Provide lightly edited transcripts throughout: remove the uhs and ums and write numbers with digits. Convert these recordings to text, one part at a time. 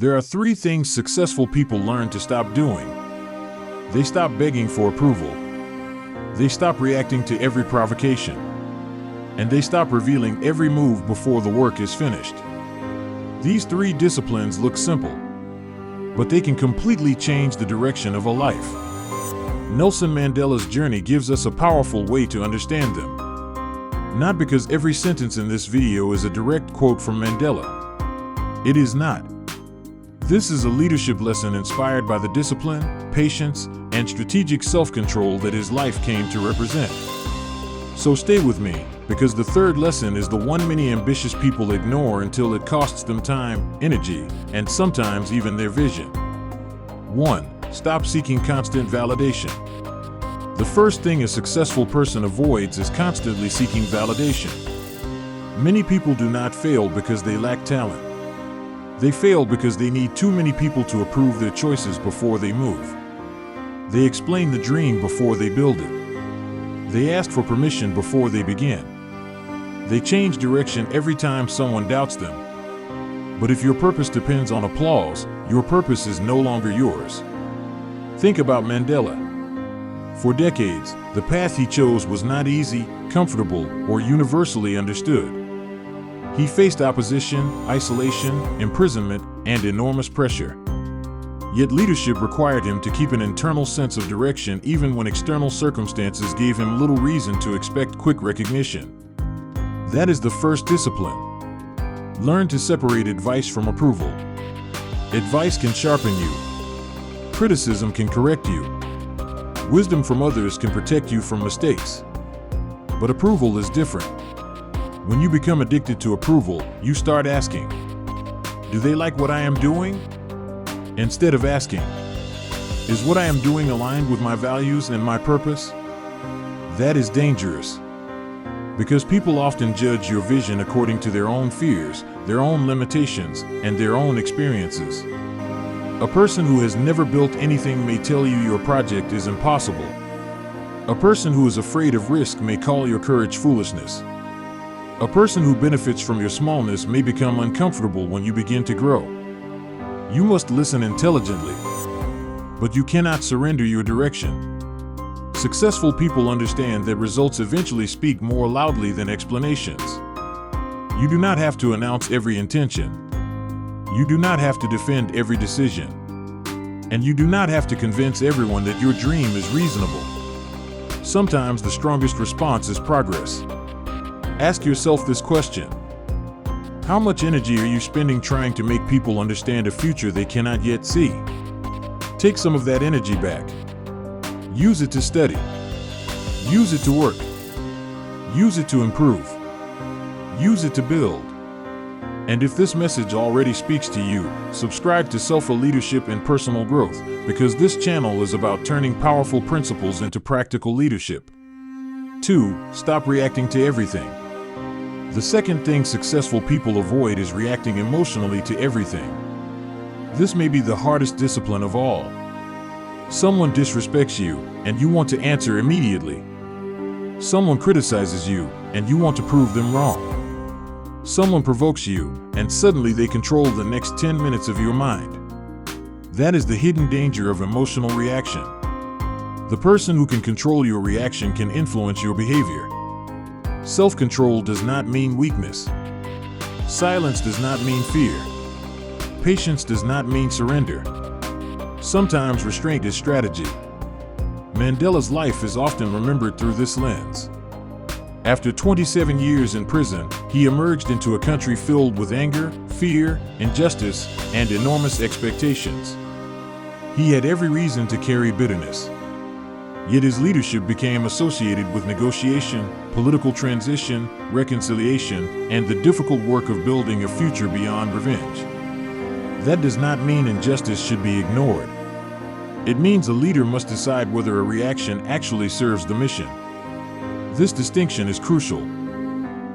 There are three things successful people learn to stop doing. They stop begging for approval. They stop reacting to every provocation. And they stop revealing every move before the work is finished. These three disciplines look simple, but they can completely change the direction of a life. Nelson Mandela's journey gives us a powerful way to understand them. Not because every sentence in this video is a direct quote from Mandela. It is not. This is a leadership lesson inspired by the discipline, patience, and strategic self-control that his life came to represent. So stay with me, because the third lesson is the one many ambitious people ignore until it costs them time, energy, and sometimes even their vision. 1. Stop seeking constant validation. The first thing a successful person avoids is constantly seeking validation. Many people do not fail because they lack talent. They fail because they need too many people to approve their choices before they move. They explain the dream before they build it. They ask for permission before they begin. They change direction every time someone doubts them. But if your purpose depends on applause, your purpose is no longer yours. Think about Mandela. For decades, the path he chose was not easy, comfortable, or universally understood. He faced opposition, isolation, imprisonment, and enormous pressure. Yet leadership required him to keep an internal sense of direction even when external circumstances gave him little reason to expect quick recognition. That is the first discipline. Learn to separate advice from approval. Advice can sharpen you. Criticism can correct you. Wisdom from others can protect you from mistakes. But approval is different. When you become addicted to approval, you start asking, do they like what I am doing? Instead of asking, is what I am doing aligned with my values and my purpose? That is dangerous. Because people often judge your vision according to their own fears, their own limitations, and their own experiences. A person who has never built anything may tell you your project is impossible. A person who is afraid of risk may call your courage foolishness. A person who benefits from your smallness may become uncomfortable when you begin to grow. You must listen intelligently, but you cannot surrender your direction. Successful people understand that results eventually speak more loudly than explanations. You do not have to announce every intention. You do not have to defend every decision. And you do not have to convince everyone that your dream is reasonable. Sometimes the strongest response is progress. Ask yourself this question. How much energy are you spending trying to make people understand a future they cannot yet see? Take some of that energy back. Use it to study. Use it to work. Use it to improve. Use it to build. And if this message already speaks to you, subscribe to CELFA Leadership and Personal Growth, because this channel is about turning powerful principles into practical leadership. 2. Stop reacting to everything. The second thing successful people avoid is reacting emotionally to everything. This may be the hardest discipline of all. Someone disrespects you, and you want to answer immediately. Someone criticizes you, and you want to prove them wrong. Someone provokes you, and suddenly they control the next 10 minutes of your mind. That is the hidden danger of emotional reaction. The person who can control your reaction can influence your behavior. Self-control does not mean weakness. Silence does not mean fear. Patience does not mean surrender. Sometimes restraint is strategy. Mandela's life is often remembered through this lens. After 27 years in prison, he emerged into a country filled with anger, fear, injustice, and enormous expectations. He had every reason to carry bitterness. Yet his leadership became associated with negotiation, political transition, reconciliation, and the difficult work of building a future beyond revenge. That does not mean injustice should be ignored. It means a leader must decide whether a reaction actually serves the mission. This distinction is crucial.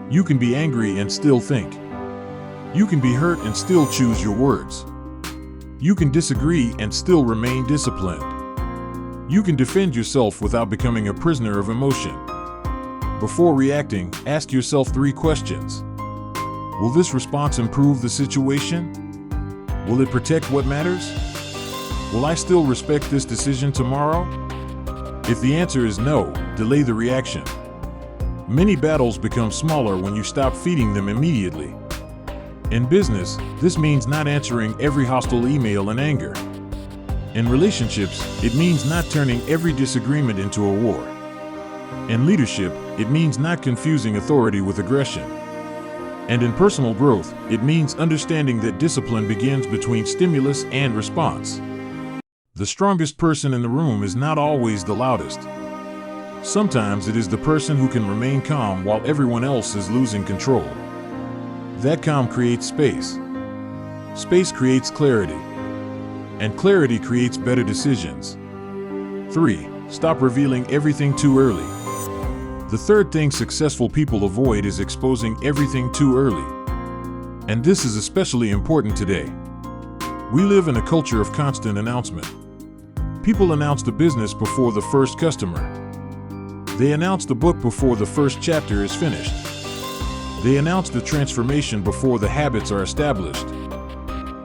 You can be angry and still think. You can be hurt and still choose your words. You can disagree and still remain disciplined. You can defend yourself without becoming a prisoner of emotion. Before reacting, ask yourself 3 questions. Will this response improve the situation? Will it protect what matters? Will I still respect this decision tomorrow? If the answer is no, delay the reaction. Many battles become smaller when you stop feeding them immediately. In business, this means not answering every hostile email in anger. In relationships, it means not turning every disagreement into a war. In leadership, it means not confusing authority with aggression. And in personal growth, it means understanding that discipline begins between stimulus and response. The strongest person in the room is not always the loudest. Sometimes it is the person who can remain calm while everyone else is losing control. That calm creates space. Space creates clarity. And clarity creates better decisions. 3. Stop revealing everything too early. The third thing successful people avoid is exposing everything too early. And this is especially important today. We live in a culture of constant announcement. People announce the business before the first customer. They announce the book before the first chapter is finished. They announce the transformation before the habits are established.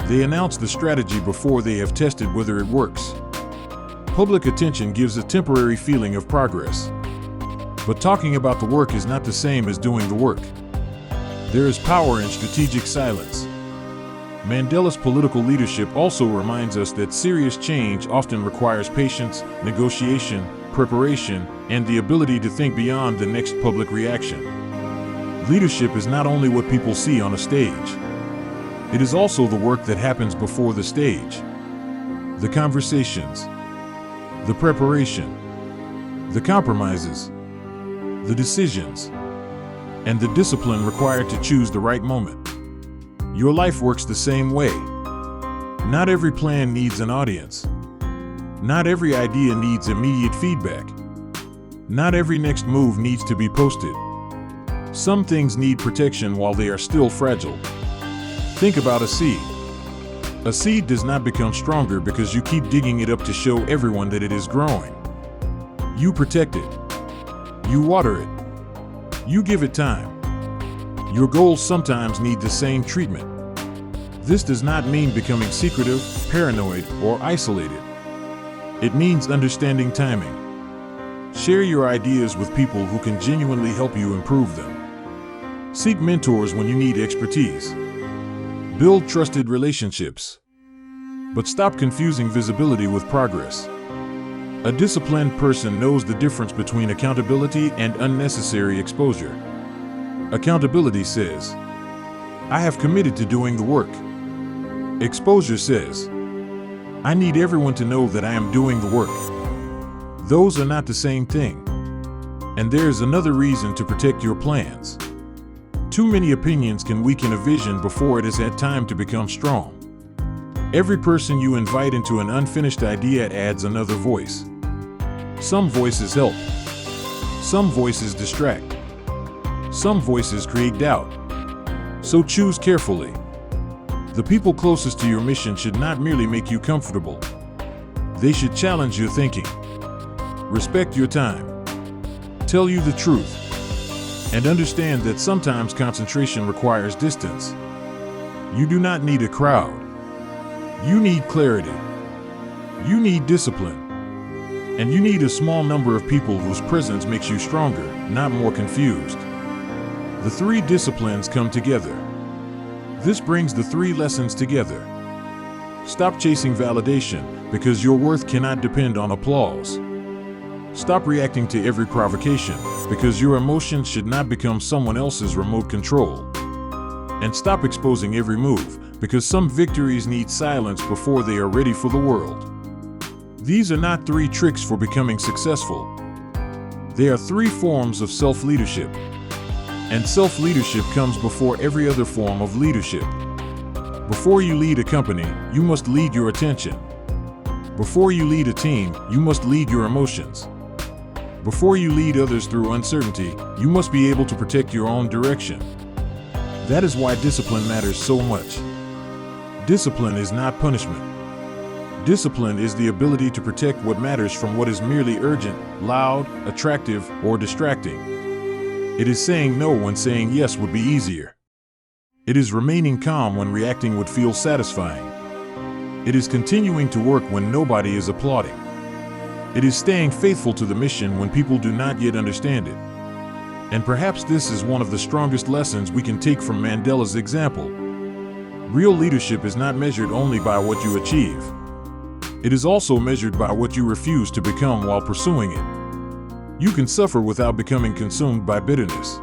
They announce the strategy before they have tested whether it works. Public attention gives a temporary feeling of progress. But talking about the work is not the same as doing the work. There is power in strategic silence. Mandela's political leadership also reminds us that serious change often requires patience, negotiation, preparation, and the ability to think beyond the next public reaction. Leadership is not only what people see on a stage. It is also the work that happens before the stage. The conversations, the preparation, the compromises, the decisions, and the discipline required to choose the right moment. Your life works the same way. Not every plan needs an audience. Not every idea needs immediate feedback. Not every next move needs to be posted. Some things need protection while they are still fragile. Think about a seed. A seed does not become stronger because you keep digging it up to show everyone that it is growing. You protect it. You water it. You give it time. Your goals sometimes need the same treatment. This does not mean becoming secretive, paranoid, or isolated. It means understanding timing. Share your ideas with people who can genuinely help you improve them. Seek mentors when you need expertise. Build trusted relationships. But stop confusing visibility with progress. A disciplined person knows the difference between accountability and unnecessary exposure. Accountability says, I have committed to doing the work. Exposure says, I need everyone to know that I am doing the work. Those are not the same thing. And there is another reason to protect your plans. Too many opinions can weaken a vision before it has had time to become strong. Every person you invite into an unfinished idea adds another voice. Some voices help. Some voices distract. Some voices create doubt. So choose carefully. The people closest to your mission should not merely make you comfortable. They should challenge your thinking, respect your time, tell you the truth, and understand that sometimes concentration requires distance. You do not need a crowd. You need clarity. You need discipline. And you need a small number of people whose presence makes you stronger, not more confused. The three disciplines come together. This brings the three lessons together. Stop chasing validation, because your worth cannot depend on applause. Stop reacting to every provocation, because your emotions should not become someone else's remote control. And stop exposing every move, because some victories need silence before they are ready for the world. These are not three tricks for becoming successful. They are three forms of self-leadership. And self-leadership comes before every other form of leadership. Before you lead a company, you must lead your attention. Before you lead a team, you must lead your emotions. Before you lead others through uncertainty, you must be able to protect your own direction. That is why discipline matters so much. Discipline is not punishment. Discipline is the ability to protect what matters from what is merely urgent, loud, attractive, or distracting. It is saying no when saying yes would be easier. It is remaining calm when reacting would feel satisfying. It is continuing to work when nobody is applauding. It is staying faithful to the mission when people do not yet understand it. And perhaps this is one of the strongest lessons we can take from Mandela's example. Real leadership is not measured only by what you achieve. It is also measured by what you refuse to become while pursuing it. You can suffer without becoming consumed by bitterness.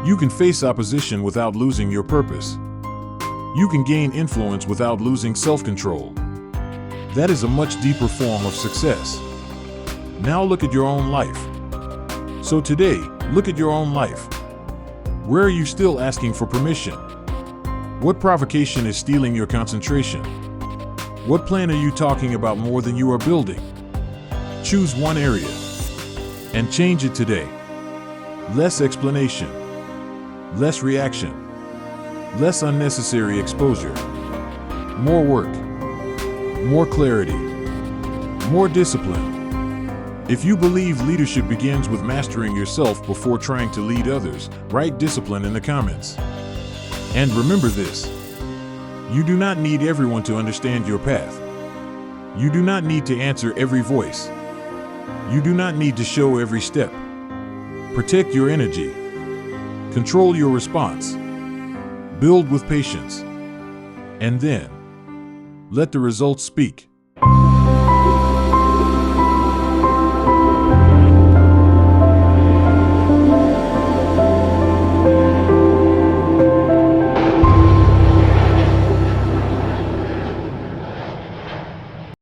You can face opposition without losing your purpose. You can gain influence without losing self-control. That is a much deeper form of success. Now look at your own life. So today, look at your own life. Where are you still asking for permission? What provocation is stealing your concentration? What plan are you talking about more than you are building? Choose one area and change it today. Less explanation, less reaction, less unnecessary exposure, more work, more clarity, more discipline. If you believe leadership begins with mastering yourself before trying to lead others, write discipline in the comments. And remember this: you do not need everyone to understand your path. You do not need to answer every voice. You do not need to show every step. Protect your energy. Control your response. Build with patience. And then, let the results speak.